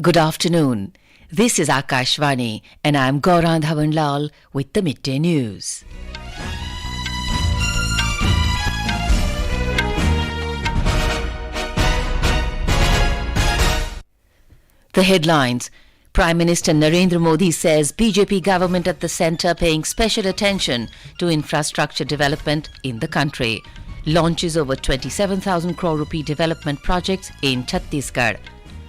Good afternoon. This is Akashvani and I am Gaurang Dhawanlal with the midday news. The headlines. Prime Minister Narendra Modi says BJP government at the centre paying special attention to infrastructure development in the country. Launches over 27,000 crore rupee development projects in Chhattisgarh.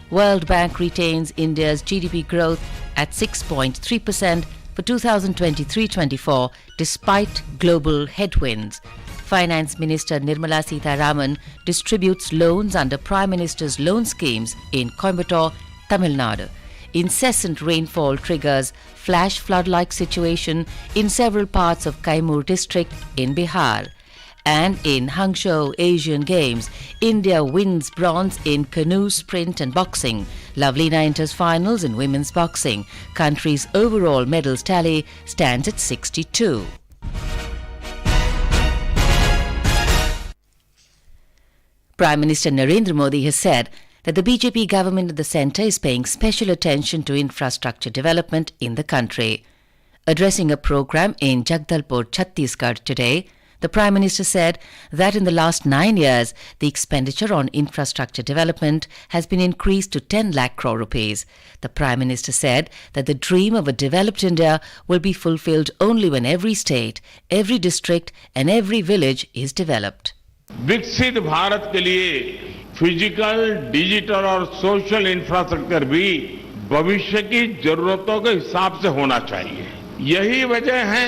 World Bank retains India's GDP growth at 6.3% for 2023-24 despite global headwinds. Finance Minister Nirmala Sitharaman distributes loans under Prime Minister's loan schemes in Coimbatore, Tamil Nadu. Incessant rainfall triggers flash flood-like situation in several parts of Kaimur district in Bihar. And in Hangzhou Asian Games, India wins bronze in canoe, sprint and boxing. Lovlina enters finals in women's boxing. Country's overall medals tally stands at 62. Prime Minister Narendra Modi has said that the BJP government at the centre is paying special attention to infrastructure development in the country. Addressing a program in Jagdalpur, Chhattisgarh today, the Prime Minister said that in the last 9 years, the expenditure on infrastructure development has been increased to 10 lakh crore rupees. The Prime Minister said that the dream of a developed India will be fulfilled only when every state, every district and every village is developed. विकसित भारत के लिए physical, digital और social infrastructure भी भविष्य की जरूरतों के हिसाब से होना चाहिए। यही वजह है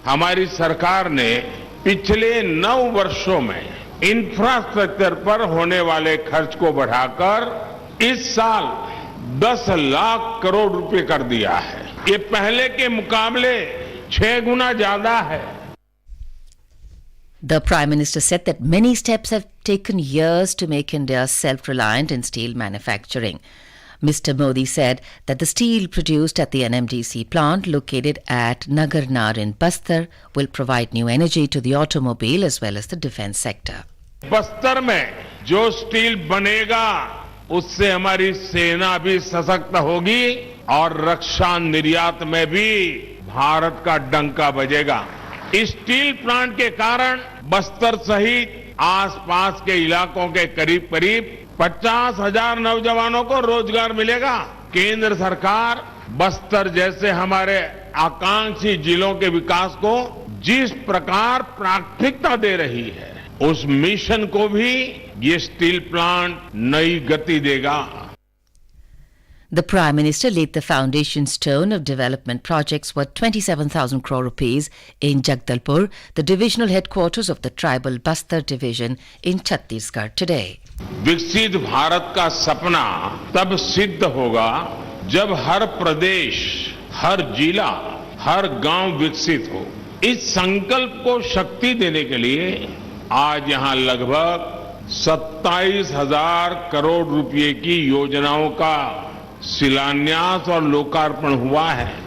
हमारी सरकार ने पिछले 9 वर्षों में इंफ्रास्ट्रक्चर पर होने वाले खर्च को बढ़ाकर इस साल 10 लाख करोड़ रुपए कर दिया है। ये पहले के मुकाबले 6 गुना ज्यादा है। The Prime Minister said that many steps have taken years to make India self-reliant in steel manufacturing. Mr. Modi said that the steel produced at the NMDC plant located at Nagarnar in Bastar will provide new energy to the automobile as well as the defense sector. Bastar में जो steel बनेगा उससे हमारी सेना भी सशक्त होगी और रक्षा निर्यात में भी भारत का डंका बजेगा। इस स्टील प्लांट के कारण बस्तर सहित आसपास के इलाकों के करीब-करीब 50,000 नौजवानों को रोजगार मिलेगा। केंद्र सरकार बस्तर जैसे हमारे आकांक्षी जिलों के विकास को जिस प्रकार प्राथमिकता दे रही है, उस मिशन को भी ये स्टील प्लांट नई गति देगा। The Prime Minister laid the foundation stone of development projects worth 27,000 crore rupees in Jagdalpur, the divisional headquarters of the tribal Bastar division in Chhattisgarh today. विकसित भारत का सपना तब सिद्ध होगा जब हर प्रदेश, हर जिला, हर गांव विकसित हो। इस संकल्प को शक्ति देने के लिए आज यहां लगभग 27,000 करोड़ रुपए की योजनाओं का शिलान्यास और लोकार्पण हुआ है।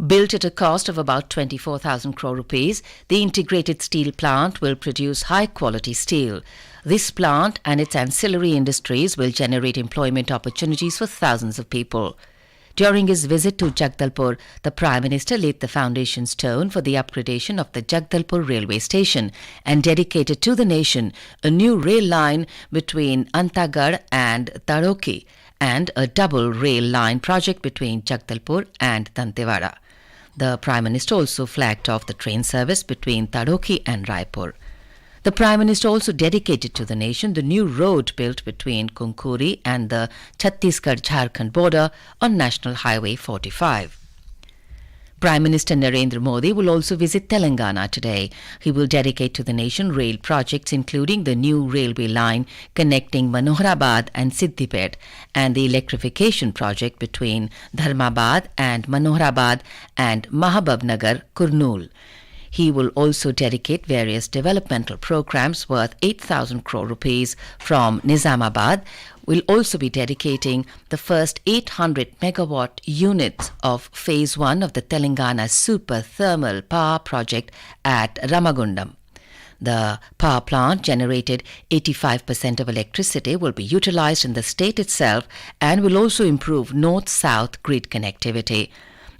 Built at a cost of about 24,000 crore rupees, the integrated steel plant will produce high-quality steel. This plant and its ancillary industries will generate employment opportunities for thousands of people. During his visit to Jagdalpur, the Prime Minister laid the foundation stone for the upgradation of the Jagdalpur railway station and dedicated to the nation a new rail line between Antagarh and Taroki and a double rail line project between Jagdalpur and Dantewada. The Prime Minister also flagged off the train service between Taroki and Raipur. The Prime Minister also dedicated to the nation the new road built between Kunkuri and the Chhattisgarh-Jharkhand border on National Highway 45. Prime Minister Narendra Modi will also visit Telangana today. He will dedicate to the nation rail projects including the new railway line connecting Manoharabad and Siddipet and the electrification project between Dharmabad and Manoharabad and Mahabubnagar, Kurnool. He will also dedicate various developmental programs worth 8,000 crore rupees from Nizamabad. Will also be dedicating the first 800 megawatt units of phase 1 of the Telangana super thermal power project at Ramagundam. The power plant generated 85% of electricity will be utilized in the state itself and will also improve north-south grid connectivity.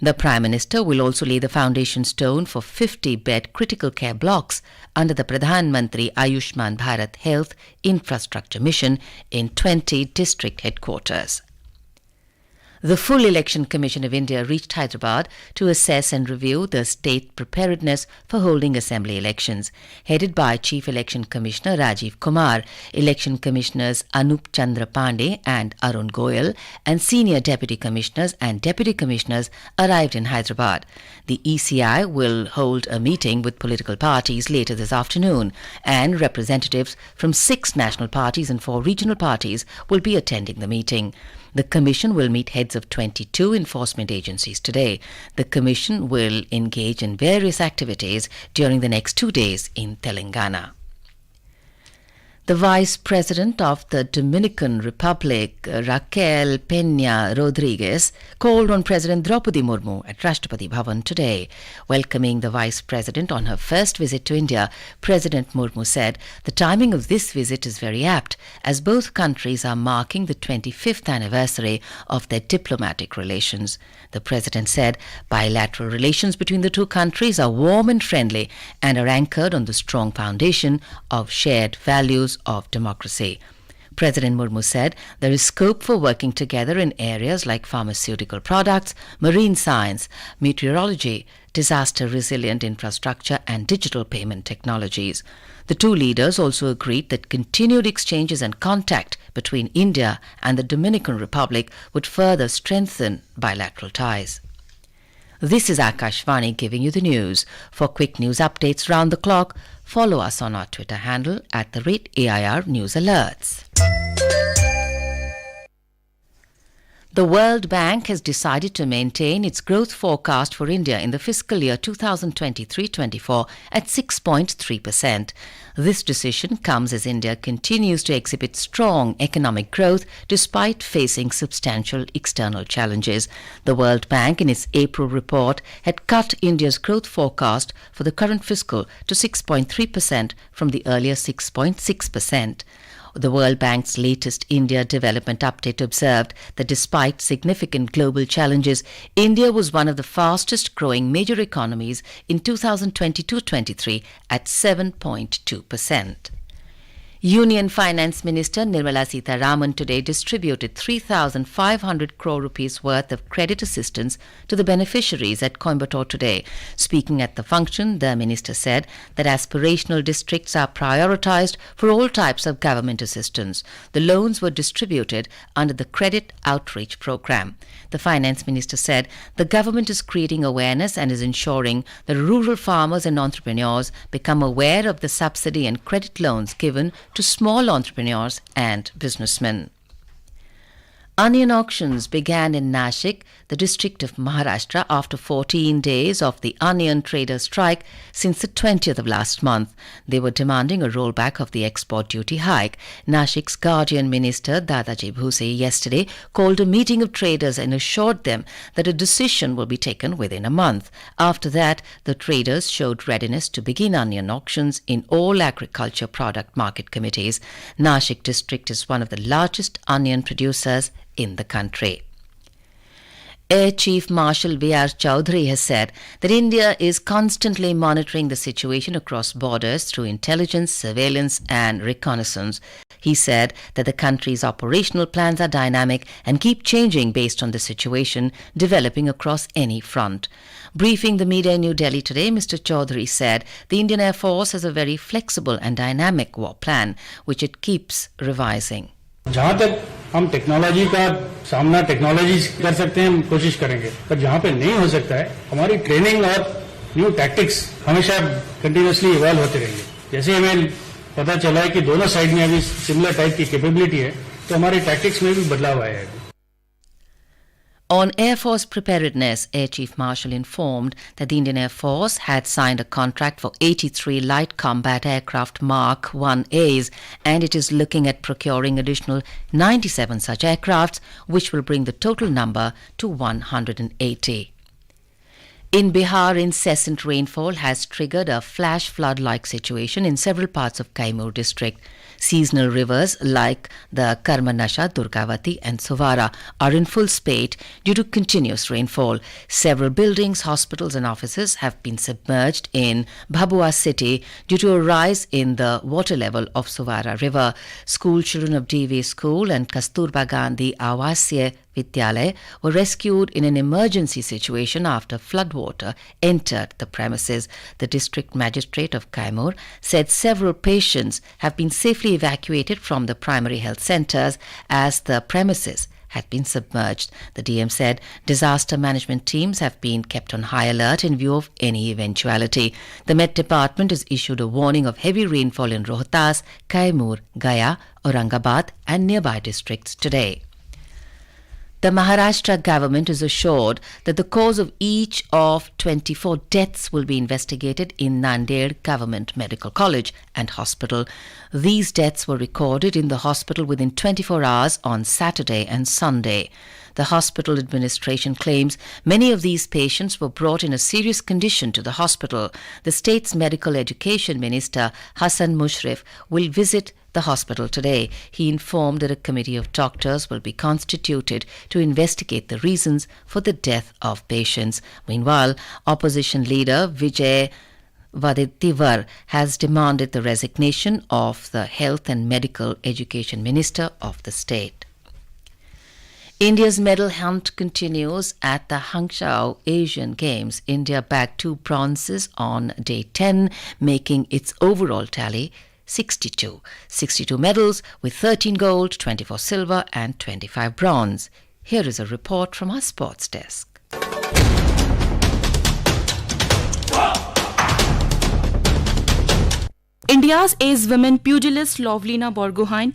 The Prime Minister will also lay the foundation stone for 50-bed critical care blocks under the Pradhan Mantri Ayushman Bharat Health Infrastructure Mission in 20 district headquarters. The Full Election Commission of India reached Hyderabad to assess and review the state preparedness for holding assembly elections. Headed by Chief Election Commissioner Rajiv Kumar, Election Commissioners Anup Chandra Pandey and Arun Goyal, and Senior Deputy Commissioners and Deputy Commissioners arrived in Hyderabad. The ECI will hold a meeting with political parties later this afternoon, and representatives from 6 national parties and 4 regional parties will be attending the meeting. The Commission will meet heads of 22 enforcement agencies today. The Commission will engage in various activities during the next 2 days in Telangana. The Vice President of the Dominican Republic, Raquel Peña Rodriguez, called on President Draupadi Murmu at Rashtrapati Bhavan today. Welcoming the Vice President on her first visit to India, President Murmu said the timing of this visit is very apt as both countries are marking the 25th anniversary of their diplomatic relations. The President said bilateral relations between the two countries are warm and friendly and are anchored on the strong foundation of shared values of democracy. President Murmu said there is scope for working together in areas like pharmaceutical products, marine science, meteorology, disaster-resilient infrastructure and digital payment technologies. The two leaders also agreed that continued exchanges and contact between India and the Dominican Republic would further strengthen bilateral ties. This is Akashvani giving you the news. For quick news updates round the clock, follow us on our Twitter handle @AIR News Alerts. The World Bank has decided to maintain its growth forecast for India in the fiscal year 2023-24 at 6.3%. This decision comes as India continues to exhibit strong economic growth despite facing substantial external challenges. The World Bank, in its April report, had cut India's growth forecast for the current fiscal to 6.3% from the earlier 6.6%. The World Bank's latest India Development Update observed that despite significant global challenges, India was one of the fastest growing major economies in 2022-23 at 7.2%. Union Finance Minister Nirmala Sitharaman today distributed 3,500 crore rupees worth of credit assistance to the beneficiaries at Coimbatore today. Speaking at the function, the minister said that aspirational districts are prioritized for all types of government assistance. The loans were distributed under the Credit Outreach Program. The finance minister said the government is creating awareness and is ensuring that rural farmers and entrepreneurs become aware of the subsidy and credit loans given to small entrepreneurs and businessmen. Onion auctions began in Nashik, the district of Maharashtra, after 14 days of the onion trader strike since the 20th of last month. They were demanding a rollback of the export duty hike. Nashik's Guardian Minister Dadaji Bhuse yesterday called a meeting of traders and assured them that a decision will be taken within a month. After that, the traders showed readiness to begin onion auctions in all agriculture product market committees. Nashik district is one of the largest onion producers in the country. Air Chief Marshal V.R. Chowdhury has said that India is constantly monitoring the situation across borders through intelligence, surveillance and reconnaissance. He said that the country's operational plans are dynamic and keep changing based on the situation developing across any front. Briefing the media in New Delhi today, Mr. Chowdhury said the Indian Air Force has a very flexible and dynamic war plan, which it keeps revising. जहाँ तक हम technology का सामना technology कर सकते हैं हम कोशिश करेंगे, पर जहाँ पे नहीं हो सकता है हमारी ट्रेनिंग और न्यू टैक्टिक्स हमेशा कंटिन्यूअसली इवॉल्व होते रहेंगे. जैसे हमें पता चला है कि दोनों साइड में अभी सिमिलर टाइप की कैपेबिलिटी है, तो हमारे टैक्टिक्स में भी बदलाव आया है. On Air Force preparedness, Air Chief Marshal informed that the Indian Air Force had signed a contract for 83 light combat aircraft Mark 1As, and it is looking at procuring additional 97 such aircrafts, which will bring the total number to 180. In Bihar, incessant rainfall has triggered a flash flood-like situation in several parts of Kaimur district. Seasonal rivers like the Karmanasha, Durgavati and Suvara are in full spate due to continuous rainfall. Several buildings, hospitals and offices have been submerged in Bhabua city due to a rise in the water level of Suvara river. School children of DV School and Kasturba Gandhi Awasya Vidyalaya were rescued in an emergency situation after floodwater entered the premises. The district magistrate of Kaimur said several patients have been safely evacuated from the primary health centers as the premises had been submerged. The DM said disaster management teams have been kept on high alert in view of any eventuality. The Met Department has issued a warning of heavy rainfall in Rohtas, Kaimur, Gaya, Aurangabad and nearby districts today. The Maharashtra government is assured that the cause of each of 24 deaths will be investigated in Nanded Government Medical College and Hospital. These deaths were recorded in the hospital within 24 hours on Saturday and Sunday. The hospital administration claims many of these patients were brought in a serious condition to the hospital. The state's medical education minister, Hassan Mushrif, will visit the hospital today. He informed that a committee of doctors will be constituted to investigate the reasons for the death of patients. Meanwhile, opposition leader Vijay Vadetivar has demanded the resignation of the Health and Medical Education Minister of the state. India's medal hunt continues at the Hangzhou Asian Games. India bagged 2 bronzes on day 10, making its overall tally 62. 62 medals with 13 gold, 24 silver and 25 bronze. Here is a report from our sports desk. India's ace women pugilist Lovlina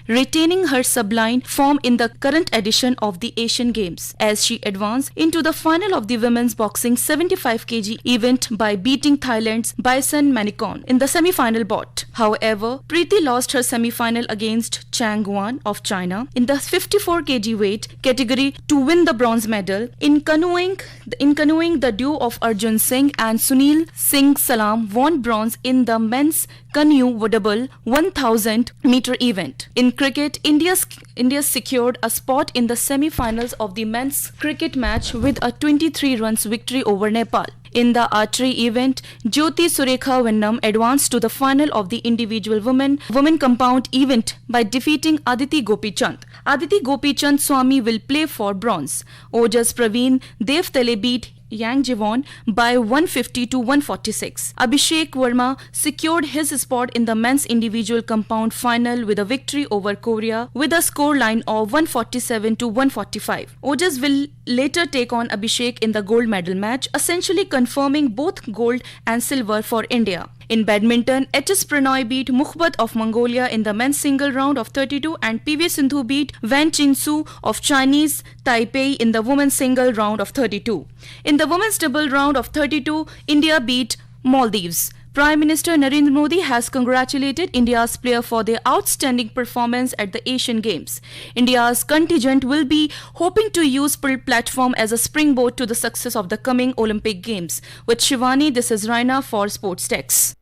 retaining her sublime form in the current edition of the Asian Games as she advanced into the final of the women's boxing 75 kg event by beating Thailand's Bison Manikon in the semi-final bout. However, Preeti lost her semi-final against Chang Guan of China in the 54 kg weight category to win the bronze medal. In canoeing, the duo of Arjun Singh and Sunil Singh Salam won bronze in the men's canoe double 1000 meter event. In cricket, India secured a spot in the semi-finals of the men's cricket match with a 23 runs victory over Nepal. In the archery event, Jyoti Surekha Vennam advanced to the final of the individual women compound event by defeating Aditi Gopichand. Aditi Gopichand Swami will play for bronze. Ojas Praveen Devtale beat Yang Jivon by 150 to 146. Abhishek Verma secured his spot in the men's individual compound final with a victory over Korea with a score line of 147 to 145. Ojas will later take on Abhishek in the gold medal match, essentially confirming both gold and silver for India. In badminton, HS Pranoy beat Mukhbat of Mongolia in the men's single round of 32 and PV Sindhu beat Wen Qinsu of Chinese Taipei in the women's single round of 32. In the women's double round of 32, India beat Maldives. Prime Minister Narendra Modi has congratulated India's players for their outstanding performance at the Asian Games. India's contingent will be hoping to use platform as a springboard to the success of the coming Olympic Games. With Shivani, this is Raina for Sports Text.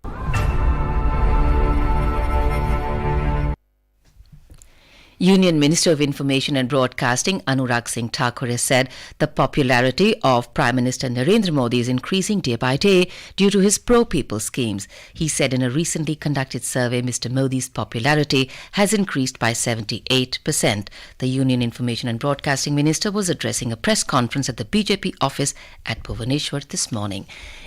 Union Minister of Information and Broadcasting Anurag Singh Thakur has said the popularity of Prime Minister Narendra Modi is increasing day by day due to his pro-people schemes. He said in a recently conducted survey, Mr. Modi's popularity has increased by 78%. The Union Information and Broadcasting Minister was addressing a press conference at the BJP office at Bhubaneswar this morning.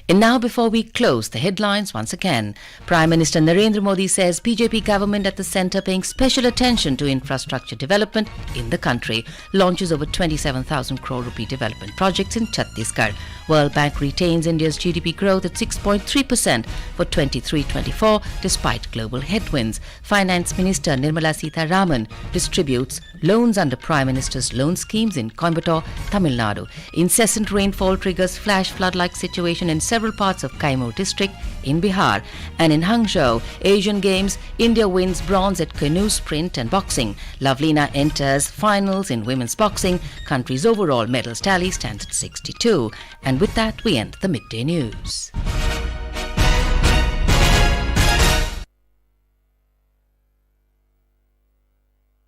And now, before we close, the headlines once again. Prime Minister Narendra Modi says BJP government at the centre paying special attention to infrastructure development in the country. Launches over 27,000 crore rupee development projects in Chhattisgarh. World Bank retains India's GDP growth at 6.3% for 23-24 despite global headwinds. Finance Minister Nirmala Sitharaman distributes loans under Prime Minister's loan schemes in Coimbatore, Tamil Nadu. Incessant rainfall triggers flash flood-like situation in several parts of Kaimur district in Bihar. And in Hangzhou Asian Games, India wins bronze at canoe, sprint and boxing. Lovlina enters finals in women's boxing. Country's overall medals tally stands at 62. And with that, we end the midday news.